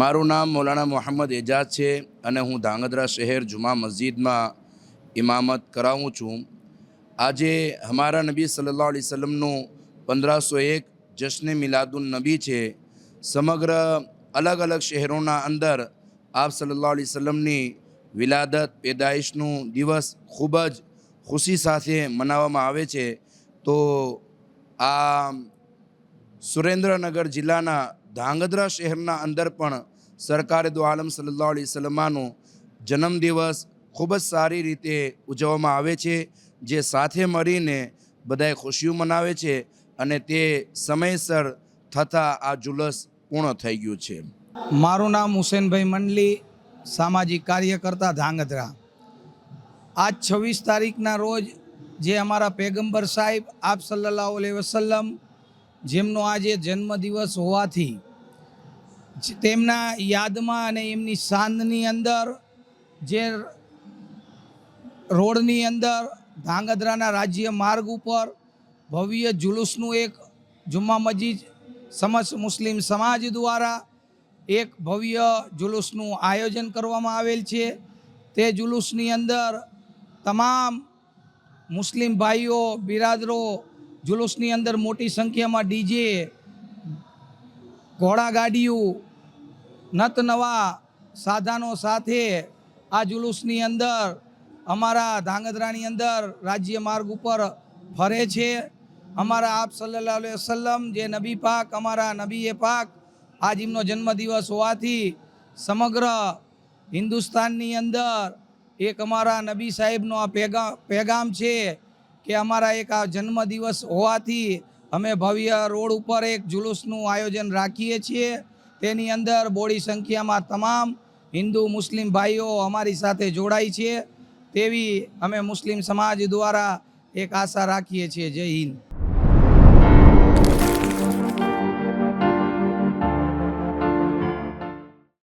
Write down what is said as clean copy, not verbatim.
મારું નામ મૌલાના મોહમ્મદ એજાજ છે અને હું ધાંગધ્રા શહેર જુમા મસ્જિદમાં ઇમામત કરાવું છું। આજે હમારા નબી સલ્લલ્લાહુ अलैहि वसल्लमનું 1501 જશ્ન મિલાદુન નબી છે। સમગ્ર અલગ અલગ શહેરોના અંદર આપ સલ્લલ્લાહુ अलैहि वसल्लमની વિલાદત પેદાઈશનું દિવસ ખૂબ જ ખુશી સાથે મનાવવામાં આવે છે। તો આ સુરેન્દ્રનગર જિલ્લાના ધાંગધ્રા શહેરના અંદર પણ સરકારે દો આલમ સલ્લલ્લાહુ अलैहि वसल्लमનો જન્મદિવસ ખૂબ જ સારી રીતે ઉજવવામાં આવે છે, જે સાથે મળીને બધાએ ખુશીઓ મનાવે છે અને તે સમયસર થતાં આ જુલુસ પૂર્ણ થઈ ગયું છે। મારું નામ હુસેનભાઈ મંડલી, સામાજિક કાર્યકર્તા ધાંગધ્રા। આજ 26 તારીખના રોજ જે અમારા પેગમ્બર સાહેબ આપ સલ્લલ્લાહુ अलैहि वसल्लम જેમનો આજે જન્મદિવસ હોવાથી તેમના યાદમાં અને એમની શાનની અંદર જે રોડની અંદર ધાંગધ્રાના રાજ્ય માર્ગ ઉપર ભવ્ય જુલુસનું એક જુમ્મા મસ્જિદ સમસ્ત મુસ્લિમ સમાજ દ્વારા એક ભવ્ય જુલુસનું આયોજન કરવામાં આવેલ છે। તે જુલુસની અંદર તમામ મુસ્લિમ ભાઈઓ બિરાદરો જુલુસની અંદર મોટી સંખ્યામાં ડીજે, ઘોડાગાડીઓ, નત નવા સાધનો સાથે આ જુલુસની અંદર અમારા ધાંગધ્રાની અંદર રાજ્ય માર્ગ ઉપર ફરે છે। અમારા આપ સલ્લલ્લાહુ अलैहि वसल्लम જે નબી પાક અમારા નબીએ પાક આજ એમનો જન્મદિવસ હોવાથી સમગ્ર હિન્દુસ્તાનની અંદર એક અમારા નબી સાહેબનો આ પેગામ છે કે અમારા એક આ જન્મદિવસ હોવાથી અમે ભવ્ય રોડ ઉપર એક જુલુસનું આયોજન રાખીએ છીએ। તેની અંદર બોડી સંખ્યામાં તમામ હિન્દુ મુસ્લિમ ભાઈઓ અમારી સાથે જોડાય છે, તેવી અમે મુસ્લિમ સમાજ દ્વારા એક આશા રાખીએ છીએ। જય હિન્દ।